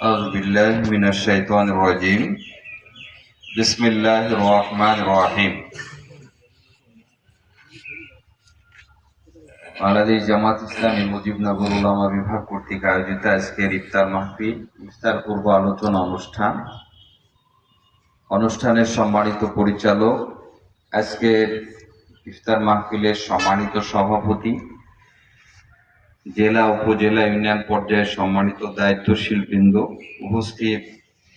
أعوذ بالله من الشيطان الرجيم بسم الله الرحمن الرحيم বাংলাদেশ জামাত ইসলামী মুজিবনগর উলামা বিভাগ কর্তৃক আয়োজিত আজকের ইফতার মাহফিল ইফতার পূর্ব আলোচনা অনুষ্ঠানের সম্মানিত পরিচালক, আজকের ইফতার মাহফিলের সম্মানিত সভাপতি, জেলা উপজেলা ইউনিয়ন পর্যায়ে সম্মানিত দায়িত্বশীল বৃন্দ, উপস্থিত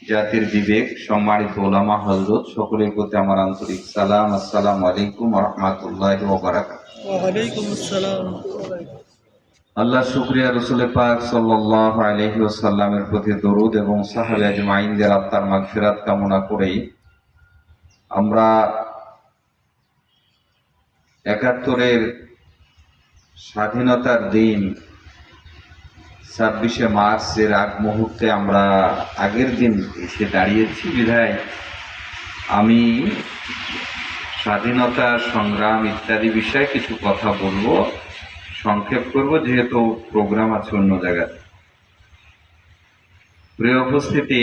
জাতির বিবেক, সম্মানিত ওলামা হযরত, সকলের প্রতি আমার আন্তরিক সালাম। আসসালামু আলাইকুম ওয়া রাহমাতুল্লাহি ওয়া বারাকাতুহু। ওয়া আলাইকুম আসসালাম। আল্লাহ শুকরিয়া, রাসূল পাক সাল্লাল্লাহু আলাইহি ওয়াসাল্লামের প্রতি দরুদ এবং সাহাবা আজমাইনদের আত্মার মাগফিরাত কামনা করেই আমরা ৭১-এর স্বাধীনতার দিন ২৬শে মার্চের আগ মুহূর্তে আমরা আগের দিন এসে দাঁড়িয়েছি বিধায় আমি স্বাধীনতা সংগ্রাম ইত্যাদি বিষয়ে কিছু কথা বলবো, সংক্ষেপ করব যেহেতু প্রোগ্রাম আছে অন্য জায়গায়। প্রিয় উপস্থিতি,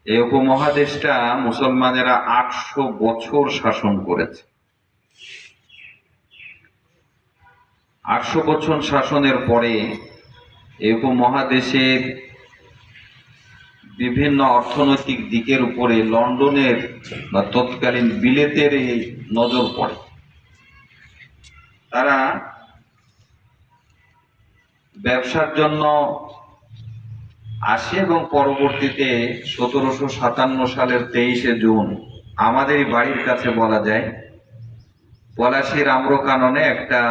এই উপমহাদেশটা মুসলমানেরা ৮০০ বছর শাসন করেছে। ৮০০ বছর শাসনের পরে এই উপমহাদেশের বিভিন্ন অর্থনৈতিক দিকের উপরে লন্ডনের বা তৎকালীন বিলেতের এই নজর পড়ে। তারা ব্যবসার জন্য আসে এবং পরবর্তীতে ১৭৫৭ সালের ২৩শে জুন আমাদেরই বাড়ির কাছে বলা যায় পলাশীর আম্রকাননে একটা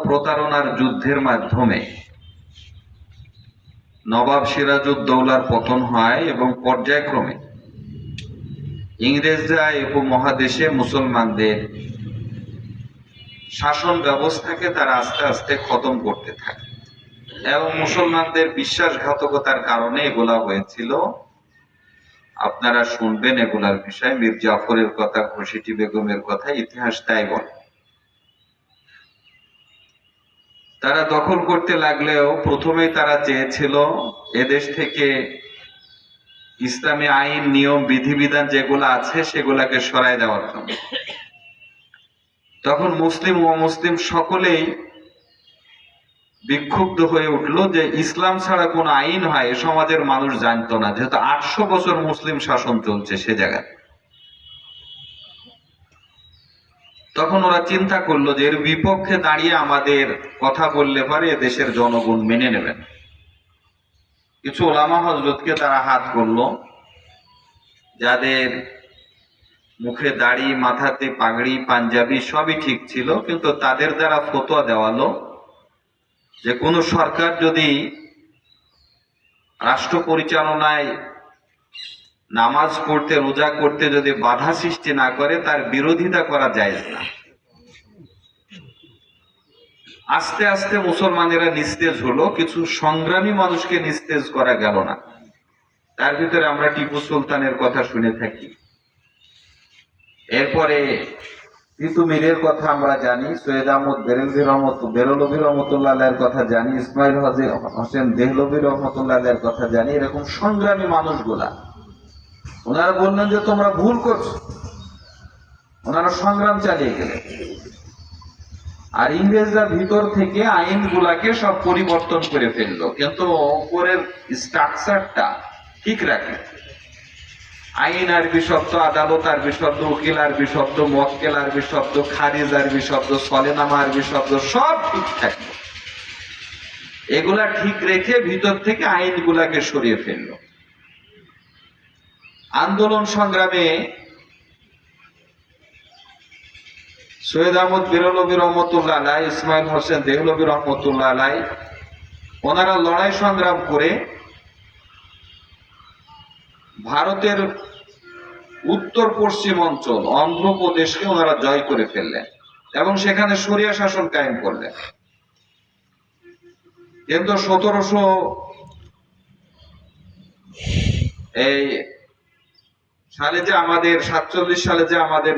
প্রতারণার যুদ্ধের মাধ্যমে নবাব সিরাজউদ্দৌলার পতন হয় এবং পর্যায়ক্রমে ইংরেজরা উপমহাদেশে মুসলমানদের শাসন ব্যবস্থাকে তারা আস্তে আস্তে খতম করতে থাকে এবং মুসলমানদের বিশ্বাসঘাতকতার কারণে এগুলা হয়েছিল। আপনারা শুনবেন এগুলার বিষয়ে, মীর জাফরের কথা, ঘসিটি বেগমের কথা, ইতিহাস তাই বলে। তারা দখল করতে লাগলেও প্রথমেই তারা চেয়েছিল এদেশ থেকে ইসলামী আইন, নিয়ম, বিধিবিধান যেগুলো আছে সেগুলাকে সরায় দেওয়ার জন্য। তখন মুসলিম ও অমুসলিম সকলেই বিক্ষুব্ধ হয়ে উঠল যে ইসলাম ছাড়া কোন আইন হয় এ সমাজের মানুষ জানতো না, যেহেতু ৮০০ বছর মুসলিম শাসন চলছে সে জায়গায়। তখন ওরা চিন্তা করলো যে এর বিপক্ষে দাঁড়িয়ে আমাদের কথা বললে পারে দেশের জনগণ মেনে নেবেন। কিছু ওলামা হযরতকে তারা হাত করলো, যাদের মুখে দাড়ি, মাথাতে পাগড়ি, পাঞ্জাবি সবই ঠিক ছিল, কিন্তু তাদের দ্বারা ফতোয়া দেওয়ালো যে কোন সরকার যদি রাষ্ট্র পরিচালনায় নামাজ পড়তে, রোজা করতে যদি বাধা সৃষ্টি না করে তার বিরোধিতা করা জায়েজ না। আস্তে আস্তে মুসলমানেরা নিস্তেজ হলো, কিছু সংগ্রামী মানুষকে নিস্তেজ করা গেল না। তার ভিতরে আমরা টিপু সুলতানের কথা শুনে থাকি, এরপরে তিতুমিরের কথা আমরা জানি, সৈয়দ আহমদ বেরলভী রহমতুল্লাহ আলাইহির কথা জানি, ইসমাইল হোসেন দেহলভী রহমতুল্লাহ আলাইহির কথা জানি। এরকম সংগ্রামী মানুষগুলা ওনারা বললেন যে তোমরা ভুল করছো, ওনারা সংগ্রাম চালিয়ে গেলেন। আর ইংরেজরা ভিতর থেকে আইনগুলাকে সব পরিবর্তন করে ফেললো, কিন্তু উপরের স্ট্রাকচারটা ঠিক রাখে। আইন আরবি শব্দ, আদালত আরবি শব্দ, উকিল আরবি শব্দ, মক্কেল আরবি শব্দ, খারিজ আরবি শব্দ, সলেনামা আরবি শব্দ, সব ঠিক থাকে। এগুলা ঠিক রেখে ভিতর থেকে আইনগুলাকে সরিয়ে ফেলল। আন্দোলন সংগ্রামে সৈয়দ আহমদ বেরলভী রহমতুল্লাহ আলাই, ইসমাইল হোসেন দেহলভী রহমতুল্লাহ আলাই, ওনারা লড়াই সংগ্রাম করে ভারতের উত্তর পশ্চিম অঞ্চল অন্ধ্রপ্রদেশকে ওনারা জয় করে ফেললেন এবং সেখানে শরিয়া শাসন কায়েম করলেন। কিন্তু ১৭০০ সালে যে আমাদের ৪৭ সালে যে আমাদের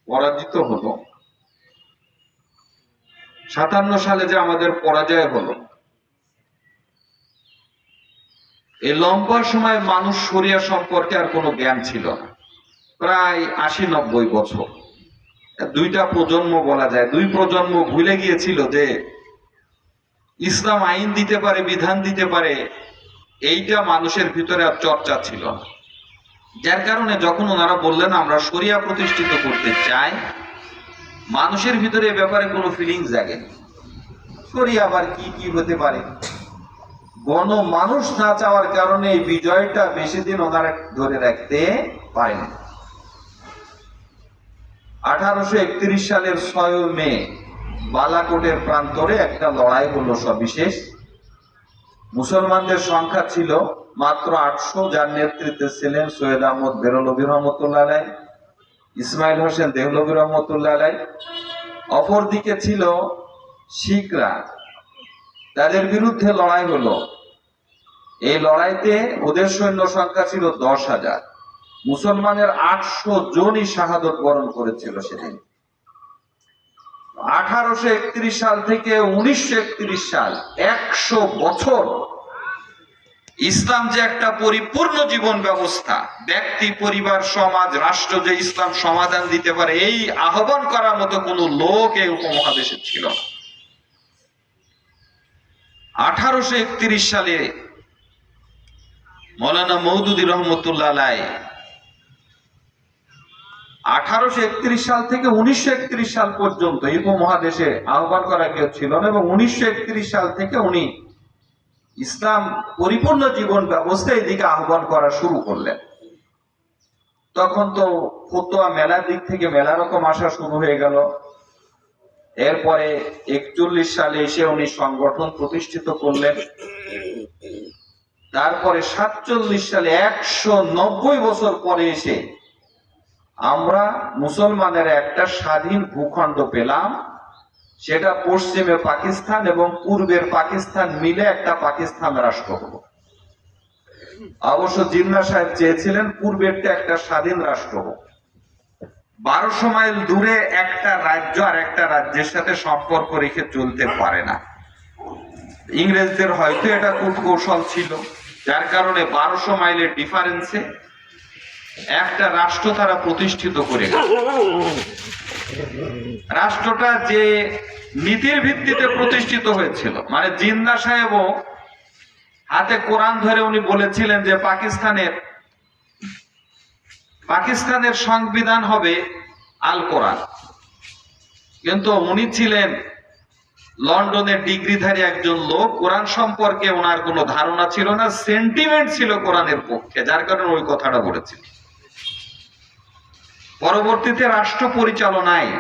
পরাজিত হলো, 57 সালে যে আমাদের পরাজয় হলো, এই লম্বা সময় মানুষ শরিয়া সম্পর্কে আর কোনো জ্ঞান ছিল না। প্রায় 80-90 বছর, দুইটা প্রজন্ম বলা যায়, দুই প্রজন্ম ভুলে গিয়েছিল যে ইসলাম আইন দিতে পারে, বিধান দিতে পারে, এইটা মানুষের ভিতরে আর চর্চা ছিল না। যার কারণে যখন ওনারা বললেন আমরা শরিয়া প্রতিষ্ঠিত করতে চাই, মানুষের ভিতরে এ ব্যাপারে কোনো ফিলিংস জাগেনি। শরিয়া আবার কি কি হতে পারে, মানুষ না চাওয়ার কারণে এই বিজয়টা বেশি দিন ওনারা ধরে রাখতে পারেন। 1831 সালের 6 মে বালাকোটের প্রান্তরে একটা লড়াই হলো সবিশেষ। মুসলমানদের সংখ্যা ছিল মাত্র 800, যার নেতৃত্বে ছিলেন সৈয়দ আহমদ বেরলভী রহমতুল্লাহ আলাইহ, ইসমাইল হোসেন দেহলভী রহমতুল্লাহ আলাইহ। অপরদিকে ছিল শিখরা, তাদের বিরুদ্ধে লড়াই হলো। এই লড়াইতে ওদের সৈন্য সংখ্যা ছিল 10,000, মুসলমানের 800 জনই শাহাদত বরণ করেছিল সেদিন। 1831 সাল থেকে 1931 সাল, 100 বছর ইসলাম যে একটা পরিপূর্ণ জীবন ব্যবস্থা, ব্যক্তি, পরিবার, সমাজ, রাষ্ট্র যে ইসলাম সমাধান দিতে পারে, এই আহ্বান করার মতো কোন লোক এই উপমহাদেশে ছিল না। 1831 সালে মৌলানা মওদুদী রহমতুল্লাহ আলাইহ 1831 সাল থেকে 1931 সাল পর্যন্ত এই উপমহাদেশে আহ্বান করা কেউ ছিল না, এবং 1931 সাল থেকে উনি ইসলাম পরিপূর্ণ জীবন ব্যবস্থা এদিকে আহ্বান করা শুরু করলেন। তখন তো ফতোয়া মেলার দিক থেকে মেলা রকম আসা শুরু হয়ে গেল। এরপরে 41 সালে এসে উনি সংগঠন প্রতিষ্ঠিত করলেন। তারপরে 47 সালে 190 বছর পরে এসে আমরা মুসলমানের একটা স্বাধীন ভূখণ্ড পেলাম। সেটা পশ্চিমে পাকিস্তান এবং পূর্বের পাকিস্তান মিলে একটা পাকিস্তান রাষ্ট্র হলো। অবশ্য জিন্নাহ সাহেব চেয়েছিলেন পূর্বেরটা একটা স্বাধীন রাষ্ট্র হোক। 1200 মাইল দূরে একটা রাজ্য আর একটা রাজ্যের সাথে সম্পর্ক রেখে চলতে পারে না। ইংরেজদের হয়তো এটা কূটকৌশল ছিল, যার কারণে 1200 মাইলের ডিফারেন্সে একটা রাষ্ট্র তারা প্রতিষ্ঠিত করে গেল। রাষ্ট্রটা যে নীতির ভিত্তিতে প্রতিষ্ঠিত হয়েছিল, মানে জিন্নাহ সাহেবও হাতে কোরআন ধরে উনি বলেছিলেন যে পাকিস্তানের সংবিধান হবে আল কোরআন, কিন্তু উনি ছিলেন লন্ডনের ডিগ্রিধারী একজন লোক, কোরআন সম্পর্কে ওনার কোনো ধারণা ছিল না, সেন্টিমেন্ট ছিল কোরআনের পক্ষে, যার কারণে ওই কথাটা বলেছিল। পরবর্তীতে রাষ্ট্র পরিচালনায়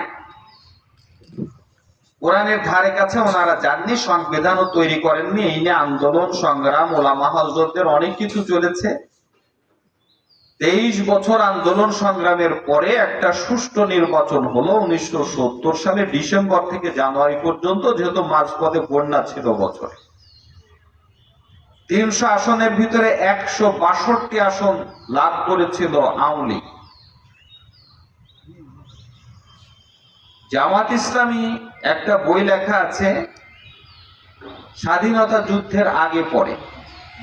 কোরআনের ধারে কাছে ওনারা যাননি, সংবিধানও তৈরি করেননি। এই নিয়ে আন্দোলন সংগ্রাম, ওলামা হযরতদের অনেক কিছু চলেছে। 23 বছর আন্দোলন সংগ্রামের পরে একটা সুষ্ঠু নির্বাচন হলো 1970 সালে ডিসেম্বর থেকে জানুয়ারি পর্যন্ত, যেহেতু মাঝপথে বন্যা ছিল বছরে। 300 আসনের ভিতরে 162 আসন লাভ করেছিল আওয়ামী লীগ। জামাত ইসলামী একটা বই লেখা আছে স্বাধীনতা যুদ্ধের আগে পরে,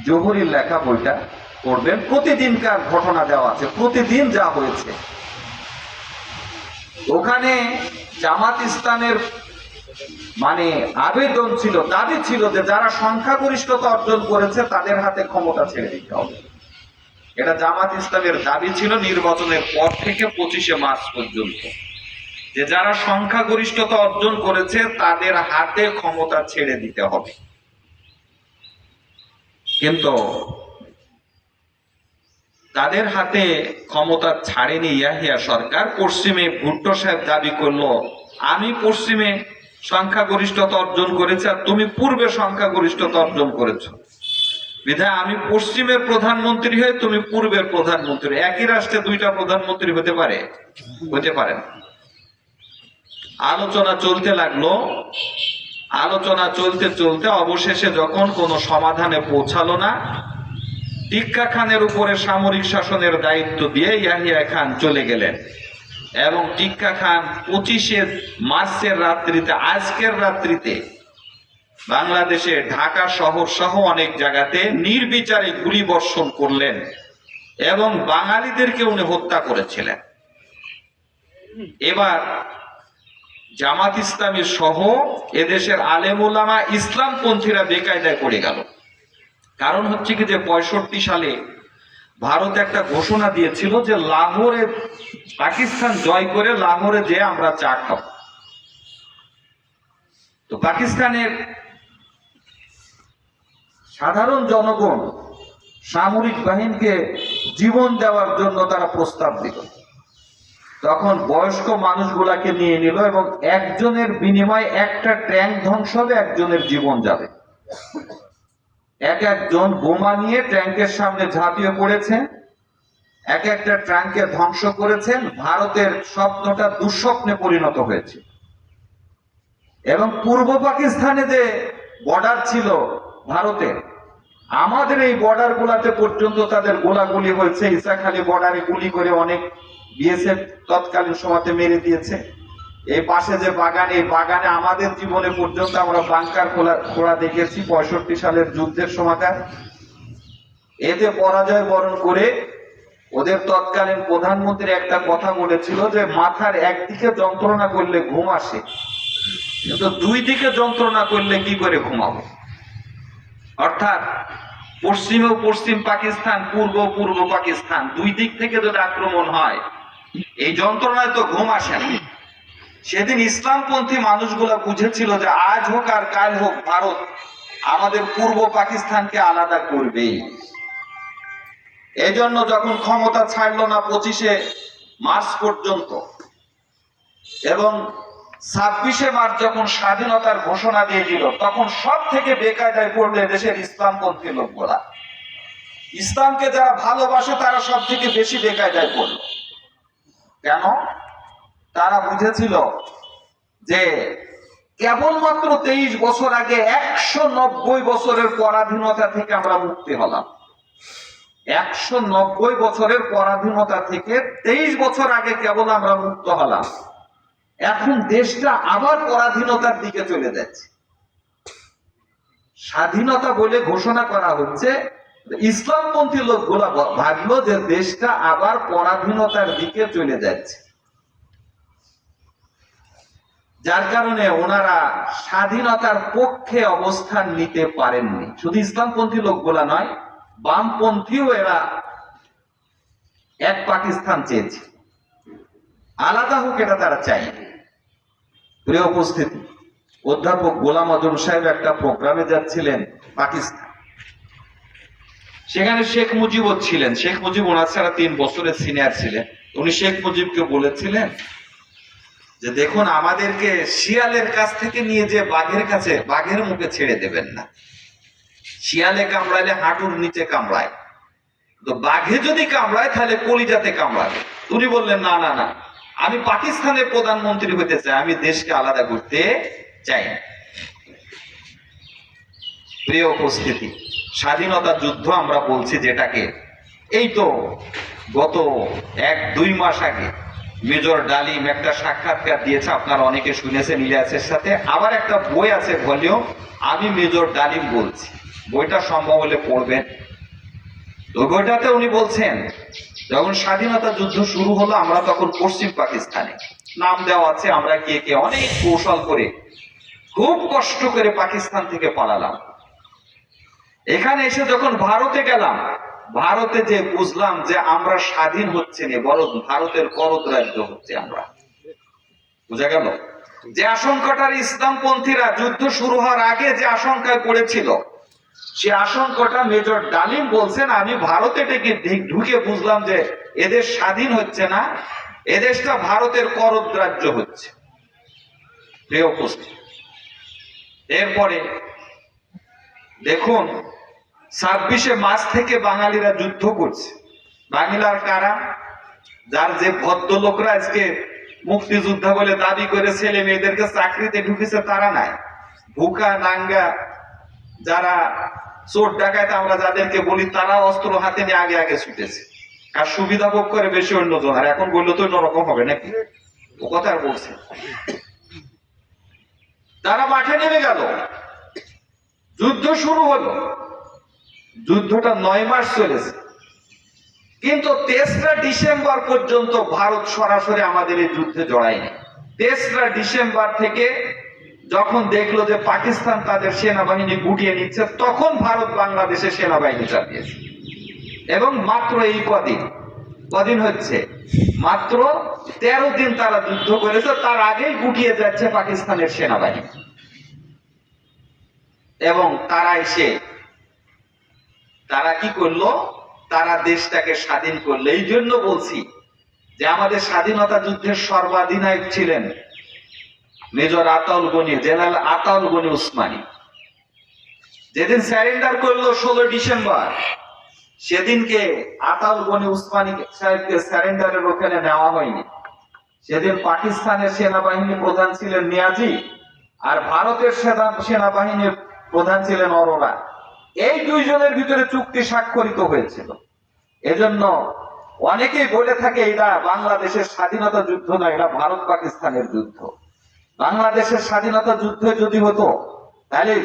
জহুরির লেখা, বইটা পড়বেন। প্রতিদিনকার ঘটনা দেওয়া আছে, প্রতিদিন যা হয়েছে। ওখানে জামাত ইসলামের মানে আবেদন ছিল, দাবি ছিল যে যারা সংখ্যাগরিষ্ঠতা অর্জন করেছে তাদের হাতে ক্ষমতা ছেড়ে দিতে হবে। এটা জামাত ইসলামের দাবি ছিল নির্বাচনের পর থেকে 25শে মার্চ পর্যন্ত, যে যারা সংখ্যাগরিষ্ঠতা অর্জন করেছে তাদের হাতে ক্ষমতা ছেড়ে দিতে হবে। কিন্তু তাদের হাতে ক্ষমতা ছাড়েনি ইয়াহিয়া সরকার। পশ্চিমে ভুট্টো সাহেব দাবি করলো আমি পশ্চিমে সংখ্যাগরিষ্ঠতা অর্জন করেছি আর তুমি পূর্বে সংখ্যাগরিষ্ঠতা অর্জন করেছো, বিধায় আমি পশ্চিমের প্রধানমন্ত্রী হয়ে তুমি পূর্বের প্রধানমন্ত্রী। একই রাষ্ট্রে দুইটা প্রধানমন্ত্রী হতে পারে? হতে পারে না। আলোচনা চলতে লাগলো। আলোচনা চলতে চলতে অবশেষে যখন কোনো সমাধানে পৌঁছালো না, টিক্কা খানের উপরে সামরিক শাসনের দায়িত্ব দিয়ে ইয়াহিয়া খান চলে গেলেন। এবং টিক্কা খান 25শে মার্চের রাত্রিতে, আজকের রাত্রিতে বাংলাদেশে ঢাকা শহর সহ অনেক জায়গাতে নির্বিচারে গুলি বর্ষণ করলেন এবং বাঙালিদেরকে উনি হত্যা করেছিলেন। এবার জামাত ইসলামী সহ এদেশের আলেম ওলামা ইসলামপন্থীরা বেকায়দায় পড়ে গেল। কারণ হচ্ছে কি যে 65 সালে ভারত একটা ঘোষণা দিয়েছিল যে লাহোরে, পাকিস্তান জয় করে লাহোরে যে আমরা চা খাব। তো পাকিস্তানের সাধারণ জনগণ সামরিক বাহিনীকে জীবন দেওয়ার জন্য তারা প্রস্তাব দিল। তখন বয়স্ক মানুষগুলাকে নিয়ে নিল এবং একজনের বিনিময়ে একটা ট্যাঙ্ক ধ্বংস হবে, একজনের জীবন যাবে। একজন বোমা নিয়ে ট্যাঙ্কের সামনে ঝাঁপিয়ে পড়েছে, একটা ট্যাঙ্কে ধ্বংস করেছেন। ভারতের স্বপ্নটা দুঃস্বপ্নে পরিণত হয়েছে। এবং পূর্ব পাকিস্তানে যে বর্ডার ছিল ভারতের, আমাদের এই বর্ডার গুলাতে পর্যন্ত তাদের গোলাগুলি হয়েছে। ইসাখালী বর্ডারে গুলি করে অনেক বিএসএফ তৎকালীন সময়তে মেরে দিয়েছে। এই পাশে যে বাগান, এই বাগানে আমাদের জীবনে পর্যন্ত আমরা বাংকার খোঁড়া দেখেছি 65 সালের যুদ্ধের সময়কার। এতে পরাজয় বরণ করে ওদের তৎকালীন প্রধানমন্ত্রী একটা কথা বলেছিল যে মাথার একদিকে যন্ত্রণা করলে ঘুম আসে, কিন্তু দুই দিকে যন্ত্রণা করলে কি করে ঘুমাবো। অর্থাৎ পশ্চিমেও পশ্চিম পাকিস্তান, পূর্ব পাকিস্তান, দুই দিক থেকে যদি আক্রমণ হয় এই যন্ত্রণায় তো ঘুম আসে না। সেদিন ইসলামপন্থী মানুষগুলা বুঝেছিল যে আজ হোক আর কাল হোক ভারত আমাদের পূর্ব পাকিস্তানকে আলাদা করবেই। এই জন্য যখন ক্ষমতা ছাড়লো না 25শে মার্চ পর্যন্ত এবং 26শে মার্চ যখন স্বাধীনতার ঘোষণা দিয়ে দিল, তখন সব থেকে বেকায়দায় পড়লে দেশের ইসলামপন্থী লোকগুলা। ইসলামকে যারা ভালোবাসে তারা সব থেকে বেশি বেকায়দায় পড়ল। কেন? তারা বুঝেছিল যে কেবলমাত্র 23 বছর আগে 190 বছরের পরাধীনতা থেকে আমরা মুক্তি হলাম। 190 বছরের পরাধীনতা থেকে 23 বছর আগে কেবল আমরা মুক্ত হলাম। এখন দেশটা আবার পরাধীনতার দিকে চলে যাচ্ছে। স্বাধীনতা বলে ঘোষণা করা হচ্ছে, ইসলামপন্থী লোকগুলা ভাবলো যে দেশটা আবার পরাধীনতার দিকে চলে যাচ্ছে। যার কারণে ওনারা স্বাধীনতার পক্ষে অবস্থান নিতে পারেননি। শুধু ইসলামপন্থী লোকগুলা নয়, বামপন্থীও এরা এক পাকিস্তান চেয়েছে, আলাদা হোক এটা তারা চায়। প্রিয় উপস্থিতি, অধ্যাপক গোলাম আজম সাহেব একটা প্রোগ্রামে যাচ্ছিলেন পাকিস্তান। সেখানে শেখ মুজিবও ছিলেন। শেখ মুজিব ওনার ছাড়া 3 বছরের সিনিয়র ছিলেন। উনি শেখ মুজিবকে বলেছিলেন যে দেখুন, আমাদেরকে শিয়ালের কাছ থেকে নিয়ে যে বাঘের কাছে, বাঘের মুখে ছেড়ে দেবেন না। শিয়ালে কামড়াইলে হাঁটুর নিচে কামড়ায়, তো বাঘে যদি কামড়ায় তাহলে কলিজাতে কামড়াবে। উনি বললেন না না না, আমি পাকিস্তানের প্রধানমন্ত্রী হতে চাই, আমি দেশকে আলাদা করতে চাই। প্রিয় উপস্থিতি, স্বাধীনতা যুদ্ধ আমরা বলছি যেটাকে, এই তো গত 1-2 মাস আগে মেজর ডালিম একটা সাক্ষাৎকার দিয়েছে, আপনারা অনেকে শুনেছেন ইলিয়াসের সাথে। আবার একটা বই আছে ভলিউম, আমি মেজর ডালিম বলছি, বইটা সম্ভব হলে পড়বেন। তো বইটাতে উনি বলছেন যখন স্বাধীনতা যুদ্ধ শুরু হলো আমরা তখন পশ্চিম পাকিস্তানে, নাম দেওয়া আছে, আমরা কে কে অনেক কৌশল করে খুব কষ্ট করে পাকিস্তান থেকে পালালাম। এখানে এসে যখন ভারতে গেলাম, ভারতে যে বুঝলাম যে আমরা স্বাধীন হচ্ছে না, বরং ভারতের করদ রাজ্য হচ্ছে আমরা। বুঝা গেল যে আশঙ্কাটার ইসলামপন্থীরা যুদ্ধ শুরু হওয়ার আগে যে আশঙ্কায় পড়েছিল, সে আশঙ্কাটা মেজর ডালিম বলছেন আমি ভারতে ঢুকে বুঝলাম যে এদেশ স্বাধীন হচ্ছে না, এদেশটা ভারতের করদ রাজ্য হচ্ছে। প্রিয় উপস্থিতি, এরপরে দেখুন 26শে মার্চ থেকে বাঙালিরা যুদ্ধ করছে। বাঙালির কারা? যার যে ভদ্রলোকরা আজকে মুক্তিযোদ্ধা বলে দাবি করে ছেলে মেয়েদেরকে চাকরিতে ঢুকেছে তারা নাই, ভুকা নাঙ্গা যারা চোর ডাকাত আমরা যাদেরকে বলি, তারা অস্ত্র হাতে নিয়ে আগে আগে ছুটেছে। আর সুবিধা ভোগ করে বেশি অন্যজন, আর এখন বললে তো অন্যরকম হবে নাকি, ও কথা আর বলছে। তারা মাঠে নেমে গেল, যুদ্ধ শুরু হলো। যুদ্ধটা 9 মাস চলেছে, কিন্তু 3রা ডিসেম্বর পর্যন্ত ভারত সরাসরি আমাদের এই যুদ্ধে জড়ায়নি। 3রা ডিসেম্বর থেকে যখন দেখলো যে পাকিস্তান তাদের সেনাবাহিনী গুটিয়ে নিচ্ছে, তখন ভারত বাংলাদেশে সেনাবাহিনী চাপিয়েছে। এবং মাত্র এই কদিন হচ্ছে, মাত্র 13 দিন তারা যুদ্ধ করেছে, তার আগেই গুটিয়ে যাচ্ছে পাকিস্তানের সেনাবাহিনী। এবং তারা কি করলো, তারা দেশটাকে স্বাধীন করলো। এই জন্য বলছি যে আমাদের স্বাধীনতা যুদ্ধের সর্বাধিনায়ক ছিলেন মেজর আতাউল গনি, জেনারেল আতাউল গনি উসমানী। যেদিন স্যারেন্ডার করলো 16 ডিসেম্বর, সেদিনকে আতাউল গনি উসমানী সাহেবকে স্যারেন্ডারের ওখানে নেওয়া হয়নি। সেদিন পাকিস্তানের সেনাবাহিনী প্রধান ছিলেন নিয়াজি, আর ভারতের সেনাবাহিনীর প্রধান ছিলেন অরোরা। এই দুইজনের ভিতরে চুক্তি স্বাক্ষরিত হয়েছিল। এজন্য অনেকেই বলে থাকে এটা বাংলাদেশের স্বাধীনতা যুদ্ধ না, এটা ভারত পাকিস্তানের যুদ্ধ। বাংলাদেশের স্বাধীনতা যুদ্ধ যদি হতো, তাহলে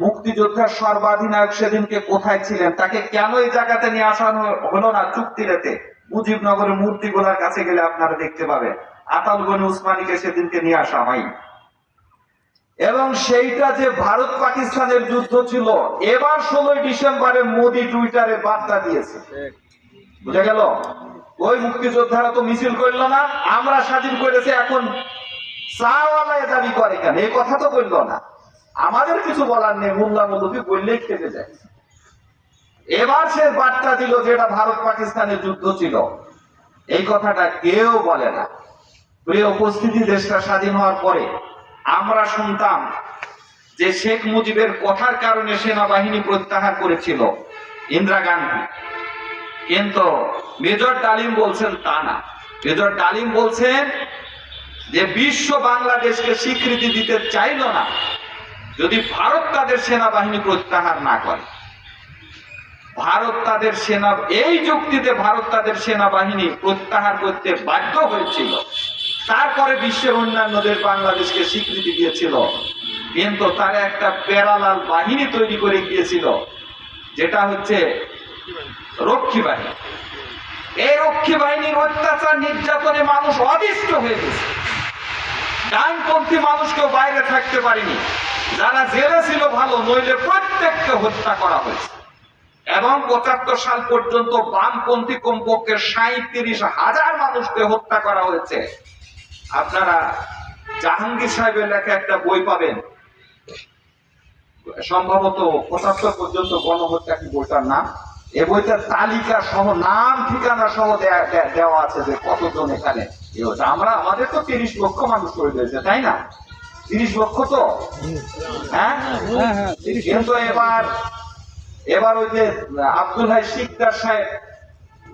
মুক্তিযোদ্ধার সর্বাধিনায়ক সেদিনকে কোথায় ছিলেন, তাকে কেন এই জায়গাতে নিয়ে আসা হলো না চুক্তিতে? মুজিবনগরের মূর্তিগুলার কাছে গেলে আপনারা দেখতে পাবেন আতাউল গনি উসমানীকে সেদিনকে নিয়ে আসা হয়। এবং সেইটা যে ভারত পাকিস্তানের যুদ্ধ ছিল, এবার 16 ডিসেম্বরে মোদি টুইটারে বার্তা দিয়েছে, বুঝা গেল? ওই মুক্তিযোদ্ধারা তো মিছিল করলো না, আমরা স্বাধীন করেছি, এখন চাওয়ালায় দাবি করে কেন? এই কথা তো বললো না। আমাদের কিছু বলার নেই, মোল্লা মৌলভী বললেই খেতে যায়। এবার সে বার্তা দিল যেটা ভারত পাকিস্তানের যুদ্ধ ছিল, এই কথাটা কেউ বলে না। প্রিয় উপস্থিতি, দেশটা স্বাধীন হওয়ার পরে আমরা শুনতাম যে শেখ মুজিবের কথার কারণে সেনাবাহিনী প্রত্যাহার করেছিল ইন্দিরা গান্ধী, কিন্তু মেজর ডালিম বলছেন তা না। মেজর ডালিম বলছেন যে বিশ্ব বাংলাদেশকে স্বীকৃতি দিতে চাইল না যদি ভারত তাদের সেনাবাহিনী প্রত্যাহার না করে। এই যুক্তিতে ভারত তাদের সেনাবাহিনী প্রত্যাহার করতে বাধ্য হয়েছিল। তারপরে বিশ্বের অন্যান্য দেশ বাংলাদেশকে স্বীকৃতি দিয়েছিল, কিন্তু তারা একটা প্যারালাল বাহিনী তৈরি করে গিয়েছিল, যেটা হচ্ছে রক্ষী বাহিনী। এই রক্ষী বাহিনীর অত্যাচার নির্যাতনে মানুষ অতিষ্ঠ হয়ে গেছে। ডানপন্থী মানুষকেও বাইরে থাকতে পারেনি, যারা জেলে ছিল ভালো, নইলে প্রত্যেককে হত্যা করা হয়েছে। এবং 75 সাল পর্যন্ত বামপন্থী কমপক্ষে 37,000 মানুষকে হত্যা করা হয়েছে। আপনারা জাহাঙ্গীর সাহেবের লেখা একটা বই পাবেন, সম্ভবত 75 পর্যন্ত গণহত্যা কি বইটার নাম। এই বইটার তালিকা সহ, নাম ঠিকানা সহ দেওয়া আছে যে কতজন এখানে। আমাদের তো 30 লক্ষ মানুষ তৈরি হয়েছে, তাই না? 30 লক্ষ তো, হ্যাঁ। কিন্তু এবার ওই যে আব্দুল হাই শিকদার সাহেব,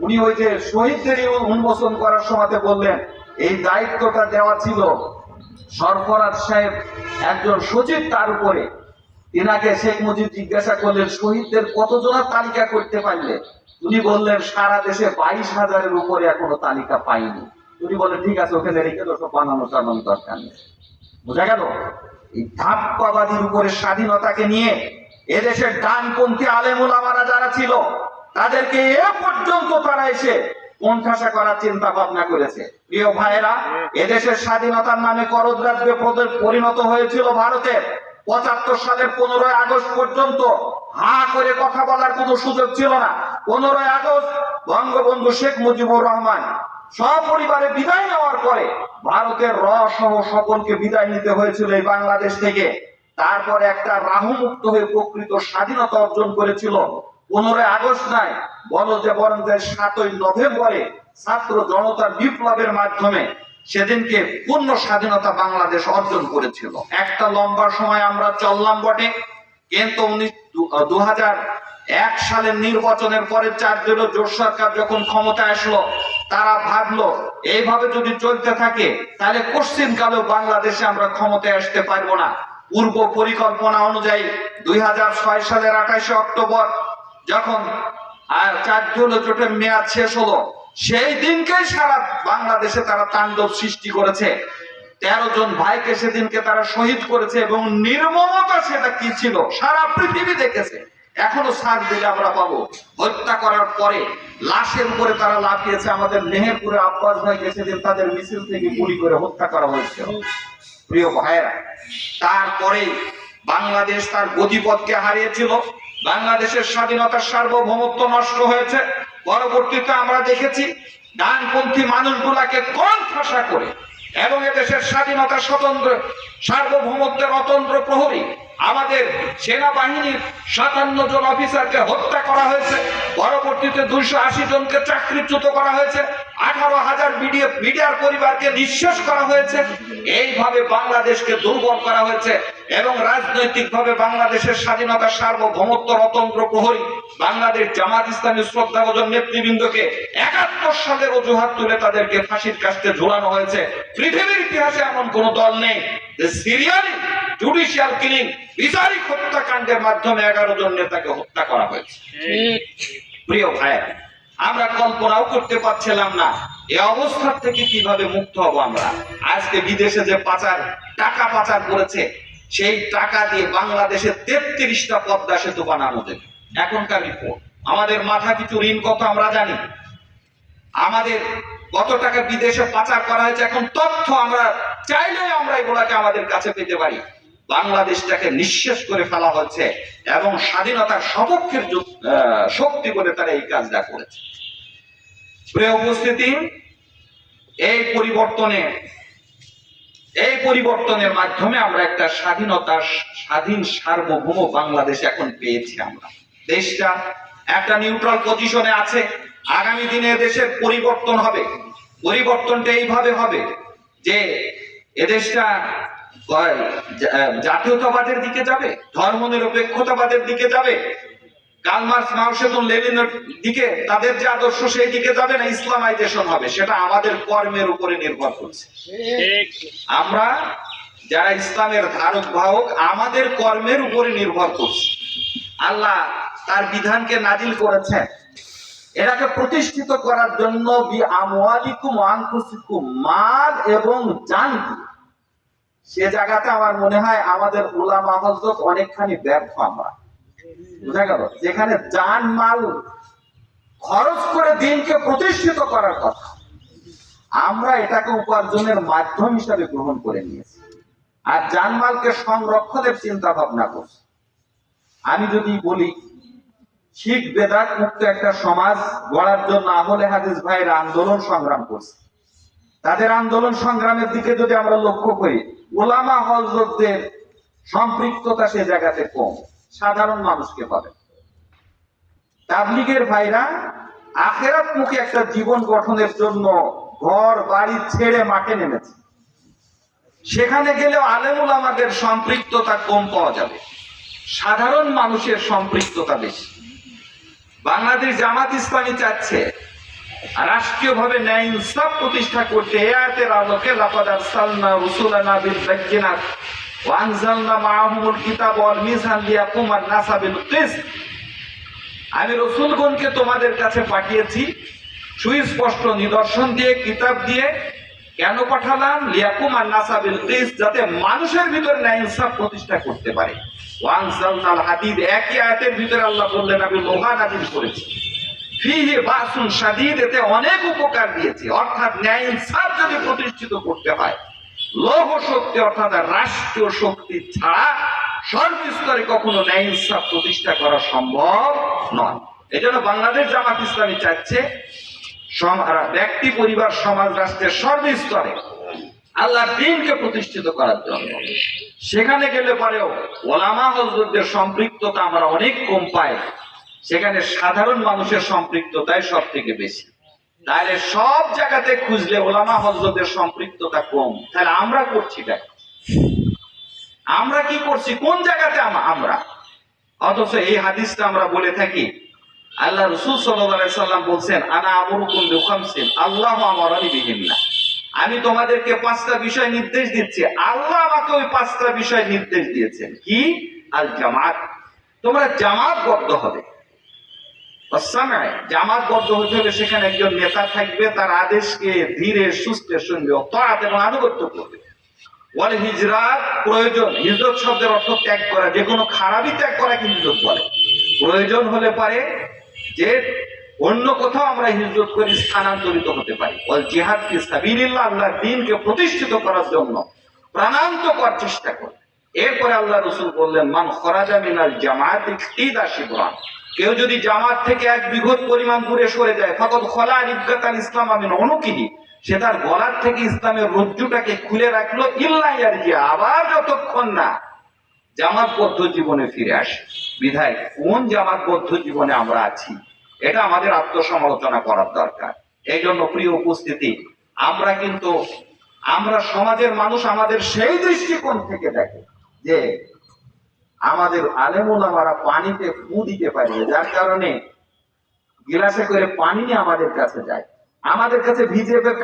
উনি ওই যে শহীদদের উন্মোচন করার সময় বললেন এই দায়িত্বটা দেওয়া ছিল সরফরাজ সাহেব, একজন সচিব, তার উপরে। তিনাকে শেখ মুজিব জিজ্ঞাসা করলেন শহীদদের কতজনের তালিকা করতে পারলে? উনি বললেন সারা দেশে 22,000-এর উপরে এখনো তালিকা পাইনি। উনি বললেন ঠিক আছে, ওখানে রেখে তো সব বানানো চালানো দরকার নেই। বোঝা গেল? এই ধাপ্পাবাদীর উপরে স্বাধীনতাকে নিয়ে এদেশের ডানপন্থী আলেম ওলামারা যারা ছিল, তাদেরকে এ পর্যন্ত তারা এসে কোণঠাসা করার চিন্তা ভাবনা করেছে। প্রিয় ভাইয়েরা, এদেশের স্বাধীনতার নামে করদ রাজ্যে পরিণত হয়েছিল ভারতের। 75 সালের 15ই আগস্ট পর্যন্ত হা করে কথা বলার কোনো সুযোগ ছিল না। 15ই আগস্ট বঙ্গবন্ধু শেখ মুজিবুর রহমান সপরিবারে বিদায় নেওয়ার পরে ভারতের সহ সকলকে বিদায় নিতে হয়েছিল এই বাংলাদেশ থেকে। তারপরে একটা রাহুমুক্ত হয়ে প্রকৃত স্বাধীনতা অর্জন করেছিল 15ই আগস্ট নয়, বরং 7ই নভেম্বরে ছাত্র জনতার বিপ্লবের মাধ্যমে সেদিনকে পূর্ণ স্বাধীনতা বাংলাদেশ অর্জন করেছিল। একটা লম্বা সময় আমরা চললাম বটে, কিন্তু 2001 সালের নির্বাচনের পরে 4 দলীয় জোট সরকার যখন ক্ষমতায় আসলো, তারা ভাবলো এইভাবে যদি চলতে থাকে তাহলে কোশ্চিনকালেও বাংলাদেশে আমরা ক্ষমতায় আসতে পারবো না। পূর্ব পরিকল্পনা অনুযায়ী 2006 সালের 28শে অক্টোবর যখন 4 দলীয় জোটের মেয়াদ শেষ হলো, সেই দিনকে সারা বাংলাদেশে তারা তাণ্ডব সৃষ্টি করেছে। 13 জন ভাইকে সেদিনকে তারা শহীদ করেছে এবং নির্মমতা সেটা কি ছিল সারা পৃথিবী দেখেছে। এখনো সার দিলে আমরা পাবো। হত্যা করার পরে লাশের উপরে তারা লাফিয়েছে। আমাদের মেহেরপুরে আব্বাস ভাইকে সেদিন তাদের মিছিল থেকে গুলি করে হত্যা করা হয়েছিল। প্রিয় ভাইয়েরা, তারপরে বাংলাদেশ তার গতিপথকে হারিয়েছিল। বাংলাদেশের স্বাধীনতার সার্বভৌমত্ব নষ্ট হয়েছে। পরবর্তীতে আমরা দেখেছি ডানপন্থী মানুষগুলাকে কোণঠাসা করে এবং এদেশের স্বাধীনতা স্বতন্ত্র সার্বভৌমত্বের অতন্ত্র প্রহরী আমাদের সেনাবাহিনীর 57 জন অফিসারকে হত্যা করা হয়েছে। পরবর্তীতে 280 জনকে চাকরিচ্যুত করা হয়েছে। 18,000 মিডিয়ার পরিবারকে নিঃশেষ করা হয়েছে। এইভাবে বাংলাদেশকে দুর্বল করা হয়েছে এবং রাজনৈতিকভাবে বাংলাদেশের স্বাধীনতা সার্বভৌমত্ব অতন্ত্র প্রহরী বাংলাদেশ জামাত ইসলামী শ্রদ্ধাভাজন নেতৃবৃন্দকে 71 সালের অজুহাত তুলে তাদেরকে ফাঁসির কাস্টে ঝুলানো হয়েছে। পৃথিবীর ইতিহাসে এমন কোন দল নেই যে সিরিয়ালি জুডিশিয়াল কিলিং বিচারিক হত্যাকাণ্ডের মাধ্যমে 11 জন নেতাকে হত্যা করা হয়েছে। প্রিয় ভাইয়েরা, আমরা কল্পনাও করতে পারছিলাম না এই অবস্থা থেকে কিভাবে মুক্ত হব আমরা। আজকে বিদেশে যে টাকা পাচার করেছে সেই টাকা দিয়ে বাংলাদেশে 33টা পদ্মা সেতু বানানো যাবে। এখনকার রিপোর্ট, আমাদের মাথা কিছু ঋণ কত আমরা জানি। আমাদের কত টাকা বিদেশে পাচার করা হয়েছে এখন তথ্য আমরা চাইলে আমরা এগুলাকে আমাদের কাছে পেতে পারি। বাংলাদেশটাকে নিঃশেষ করে ফেলা হচ্ছে এবং স্বাধীনতার সপক্ষের শক্তি করে তারা এই কাজটা করেছে। প্রিয় উপস্থিতি, এই পরিবর্তনের মাধ্যমে আমরা একটা স্বাধীন সার্বভৌম বাংলাদেশ এখন পেয়েছি। আমরা দেশটা একটা নিউট্রাল পজিশনে আছে। আগামী দিনে দেশের পরিবর্তন হবে। পরিবর্তনটা এইভাবে হবে যে এদেশটা জাতীয়তাবাদের দিকে যাবে, ধর্মনিরপেক্ষতাবাদের দিকে যাবে, কার্ল মার্কস, মাও সেতুং, লেনিনের দিকে তাদের যে আদর্শ সেই দিকে যাবে না ইসলামাইজেশন হবে। সেটা আমাদের কর্মের উপরে নির্ভর করছে। আমরা যারা ইসলামের ধারক বাহক আমাদের কর্মের উপরে নির্ভর করছে। আল্লাহ তার বিধানকে নাজিল করেছেন এটাকে প্রতিষ্ঠিত করার জন্য বিআমওয়ালিকুম ওয়া আনফুসিকুম, মাল এবং জান। সে জায়গাতে আমার মনে হয় আমাদের উলামা হযরত অনেকখানি ব্যর্থ। আমরা বুঝা গেল যেখানে জান মাল খরচ করে দিনকে প্রতিষ্ঠিত করার কথা, আমরা এটাকে উপার্জনের মাধ্যম হিসাবে গ্রহণ করে নিয়েছি আর জানমালকে সংরক্ষণের চিন্তা ভাবনা করছি। আমি যদি বলি শিখ বেদাত মুক্ত একটা সমাজ গড়ার জন্য আহলে হাদিস ভাইরা আন্দোলন সংগ্রাম করছে। তাদের আন্দোলন সংগ্রামের দিকে যদি আমরা লক্ষ্য করি, উলামা হযরতদের সম্পৃক্ততা সে জায়গাতে কম, সাধারণ মানুষকে পাবে। তাবলীগের ভাইরা আখিরাতমুখী একটা জীবন গঠনের জন্য ঘর বাড়ি ছেড়ে মাঠে নেমেছে। সেখানে গেলেও আলেম উলামাদের সম্পৃক্ততা কম পাওয়া যাবে, সাধারণ মানুষের সম্পৃক্ততা বেশি। বাংলাদেশ জামাত ইসলামী চাচ্ছে রাষ্ট্রীয়ভাবে ন্যায় ইনসাফ প্রতিষ্ঠা করতে। এই আয়াতের আলোকে লাকাদ আরসালনা রুসুলানা বিল বায়িনাত ওয়া আনজালনা মাআহুমুল কিতাব ওয়াল মিজান লিয়াকুমান নাসা বিল কিসত। আমি রাসূলগণকে তোমাদের কাছে পাঠিয়েছি সুস্পষ্ট নিদর্শন দিয়ে, কিতাব দিয়ে। কেন পাঠালাম? লিয়াকুমান নাসা বিল কিসত, যাতে মানুষের ভিতরে ন্যায় ইনসাফ প্রতিষ্ঠা করতে পারে। ওয়া আনজালনাল হাদিদ, একই আয়াতের ভিতরে আল্লাহ বললেন আমি লোহা নাযিল করেছি। ফিহি বাসুন শাদীদ, এতে অনেক উপকার দিয়েছি। অর্থাৎ ন্যায় ইনসাফ যদি প্রতিষ্ঠিত করতে হয়, লৌহ শক্তি অর্থাৎ রাষ্ট্রীয় শক্তি ছাড়া সর্বস্তরে কখনো ন্যায় ইনসাফ প্রতিষ্ঠা করা সম্ভব নয়। এজন্য বাংলাদেশ জামাত ইসলামী চাচ্ছে ব্যক্তি, পরিবার, সমাজ, রাষ্ট্রের সর্বস্তরে আল্লাহর দ্বীনকে প্রতিষ্ঠিত করার জন্য। সেখানে গেলে পরেও ওলামা হযরতদের সম্পৃক্ততা আমরা অনেক কম পাই। সেখানে সাধারণ মানুষের সম্পৃক্ততাই সব থেকে বেশি। তাহলে সব জায়গাতে খুঁজলে ওলামা হযরতদের সম্পৃক্ততা কম। তাহলে আমরা করছি দেখো, আমরা কি করছি, কোন জায়গাতে আমরা? অথচ এই হাদিসটা আমরা বলে থাকি, আল্লাহ রাসূল সাল্লাল্লাহু আলাইহি সাল্লাম বলছেন আনা আমরুকুম বিখামসিন আল্লাহু আমারানি বিহিন্না, আমি তোমাদেরকে 5টা বিষয় নির্দেশ দিচ্ছি। আল্লাহ আমাকে ওই 5টা বিষয় নির্দেশ দিয়েছেন। কি? আল জামাত, তোমরা জামাতবদ্ধ হবে। জামাতবদ্ধ হতে হলে সেখানে একজন নেতা থাকবে, তার আদেশকে ধীরে সুস্থের সঙ্গে তাআত এবং আনুগত্য করবে। ওয়াল হিজরাত প্রয়োজন, হিজরত শব্দের অর্থ ত্যাগ করা, যে কোনো খারাপই ত্যাগ করাকে হিজরত বলে। প্রয়োজন হলে পারে যে অন্য কোথাও আমরা হিজরত করে স্থানান্তরিত হতে পারি। ওয়াল জিহাদ ফি সাবিলিল্লাহ, আল্লাহর দ্বীনকে প্রতিষ্ঠিত করার জন্য প্রাণান্তকর চেষ্টা করে। এরপরে আল্লাহ রাসূল বললেন, মান খরাজা মিনাল জামাআতি ইদা শিবরান, কেউ যদি জামাত থেকে 1 বিঘত পরিমাণ দূরে সরে যায়, ফাকাদ খলা রিবকাতাল ইসলাম মিন উনুকিহি, সে তার গলার থেকে ইসলামের রজ্জুটাকে খুলে রাখলো, ইল্লা ইয়ারজিয়া, আবার যতক্ষণ না জামাতবদ্ধ জীবনে ফিরে আসে। বিধায় কোন জামাতবদ্ধ জীবনে আমরা আছি, এটা আমাদের আত্মসমালোচনা করার দরকার। এই জন্য প্রিয় উপস্থিতি, আমরা সমাজের মানুষ আমাদের সেই দৃষ্টিকোণ থেকে দেখে যে আমাদের আলেম ওলামারা পানিতে ফু দিতে পারে, যার কারণে গিলাসে করে পানি নিয়ে আমাদের কাছে যায়। আমাদের কাছে ভিজিএফের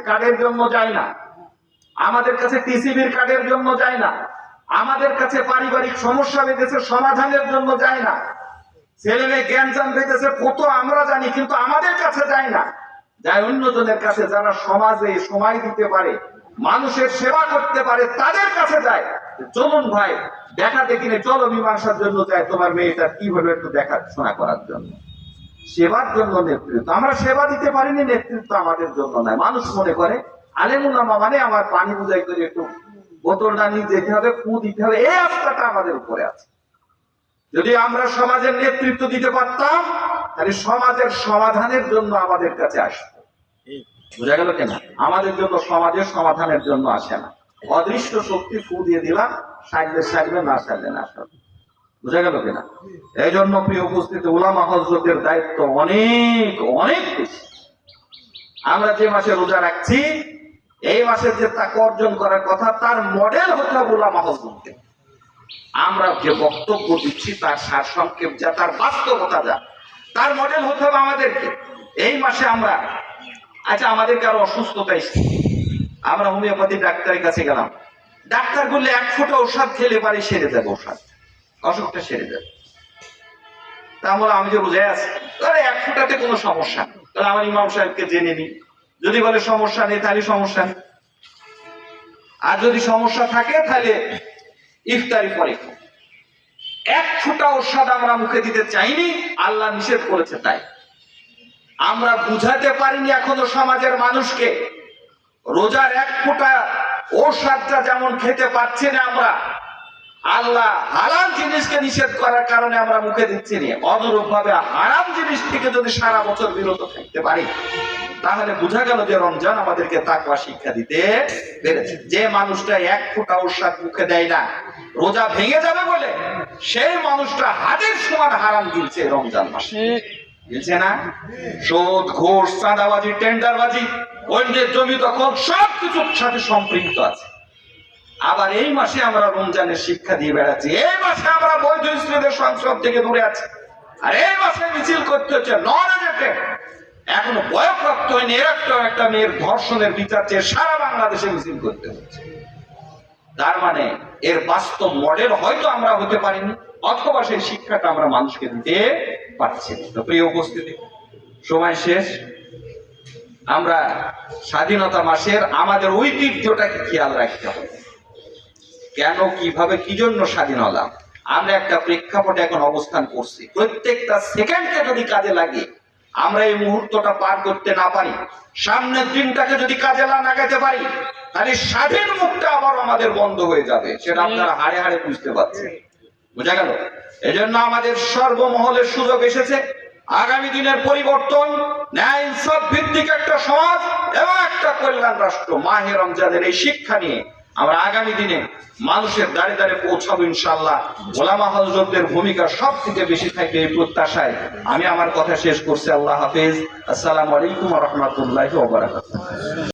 কার্ডের জন্য যায় না, আমাদের কাছে টিসিবির কার্ডের জন্য যায় না, আমাদের কাছে পারিবারিক সমস্যা বেঁধেছে সমাধানের জন্য যায় না, ছেলে মেয়ে জ্ঞানজাম বেঁধেছে কত আমরা জানি, কিন্তু আমাদের কাছে যায় না, যায় অন্যজনের কাছে, যারা সমাজে সময় দিতে পারে, মানুষের সেবা করতে পারে, তাদের কাছে যায়। চলুন ভাই দেখা দেখিনে, চলো মীমাংসার জন্য যায়, তোমার মেয়েটা কি হলো একটু দেখাশোনা করার জন্য। সেবার জন্য নেতৃত্ব, আমরা সেবা দিতে পারিনি, নেতৃত্ব আমাদের জন্য নয়। মানুষ মনে করে আলেম ওলামা মানে আমার পানি বুঝাই করে একটু বোতলটা নিয়ে যেতে হবে, ফু দিতে হবে, এই আস্থাটা আমাদের উপরে আছে। যদি আমরা সমাজের নেতৃত্ব দিতে পারতাম, তাহলে সমাজের সমাধানের জন্য আমাদের কাছে আসতো। বোঝা গেল কেন? আমাদের জন্য সমাজের সমাধানের জন্য আসে না, অদৃশ্য শক্তি ফু দিয়ে দিলাম, সাইলে না সাইলে না সারবে। বোঝা গেল কিনা? এই জন্য প্রিয় উপস্থিতি, উলামা হযরতের দায়িত্ব অনেক অনেক বেশি। আমরা যে মাসে রোজা রাখছি, এই মাসে যে তাকে অর্জন করার কথা, তার মডেল হতে হবে উলামা হযরতকে। আমরা যে বক্তব্য দিচ্ছি তার সারসংক্ষেপ যা, তার বাস্তবতা যা, তার মডেল হতে হবে আমাদেরকে। এই মাসে আমরা আমাদের কারো অসুস্থতা এসেছে, আমরা হোমিওপ্যাথি ডাক্তারের কাছে গেলাম, ডাক্তার বললে 1 ফোঁটা ওষুধ খেলে পারে সেরে যাবে, অসুখটা সেরে যাবে। তা বলে আমি যে রোজায় আছি, তাহলে 1 ফোঁটাতে কোনো সমস্যা নেই, তাহলে আমার ইমাম সাহেবকে জেনে নি, যদি বলে সমস্যা নেই তাহলে সমস্যা নেই, আর যদি সমস্যা থাকে তাহলে ইফতারি পরে। 1 ফোঁটা ওষুধ আমরা মুখে দিতে চাইনি, আল্লাহ নিষেধ করেছে তাই। আমরা বুঝাতে পারিনি এখনো সমাজের মানুষকে, রোজার 1 ফোঁটা ওষুধটা যেমন খেতে পারছি না আমরা, আল্লাহ হারাম জিনিসকে নিষেধ করার কারণে আমরা মুখে দিচ্ছি না, অনুরূপ ভাবে হারাম জিনিস থেকে যদি সারা বছর বিরত থাকতে পারি, তাহলে বোঝা গেল যে রমজান আমাদেরকে তাকওয়া শিক্ষা দিতে পেরেছে। যে মানুষটা 1 ফোঁটা ওষুধ মুখে দেয় না, রোজা ভেঙে যাবে বলে, সেই মানুষটা হাতের সমান হারাম গিলছে রমজান মাসে, গিলছে না? সুদ, ঘুষ, চাঁদাবাজি, টেন্ডারবাজি, অন্যের জমি দখল, সবকিছুর সাথে সম্পৃক্ত আছে। আবার এই মাসে আমরা রমজানের শিক্ষা দিয়ে বেড়াচ্ছি, এই মাসে আমরা বৈধ স্ত্রীদের সংসদ থেকে দূরে আছি, আর এই মাসে মিছিল করতে হচ্ছে নরেজেটে, এখনো বয়প্রাপ্ত হয়নি এরকম একটা মেয়ের ধর্ষণের বিচার চেয়ে সারা বাংলাদেশে মিছিল করতে হচ্ছে। তার মানে এর বাস্তব মডেল হয়তো আমরা হতে পারিনি, অথবা সেই শিক্ষাটা আমরা মানুষকে দিতে পারছি না। তো প্রিয় উপস্থিতি, সময় শেষ। আমরা স্বাধীনতা মাসের আমাদের ঐতিহ্যটাকে খেয়াল রাখতে হবে। কেন, কিভাবে, কি জন্য স্বাধীন হলাম, আমরা একটা প্রেক্ষাপটে এখন অবস্থান করছি। প্রত্যেকটা সেকেন্ডকে যদি কাজে লাগে আমরা এই মুহূর্তটা পার করতে না পারি, সামনের দিনটাকে যদি কাজে না লাগাতে পারি, তাহলে স্বাধীন মুখটা আবার আমাদের বন্ধ হয়ে যাবে, সেটা আপনারা হাড়ে হাড়ে বুঝতে পারছেন। বোঝা গেল? এজন্য আমাদের সর্বমহলের সুযোগ এসেছে, আগামী দিনের পরিবর্তন, ন্যায় ইনসাফ ভিত্তিক একটা সমাজ এবং একটা কল্যাণ রাষ্ট্র। মাহে রমজানের এই শিক্ষা নিয়ে আমরা আগামী দিনে মানুষের দ্বারে দ্বারে পৌঁছাবো ইনশাআল্লাহ। ওলামা হযরতদের ভূমিকা সব থেকে বেশি থাকবে এই প্রত্যাশায় আমি আমার কথা শেষ করছি। আল্লাহ হাফেজ। আসসালামু আলাইকুম ওয়া রাহমাতুল্লাহি ওয়া বারাকাতুহু।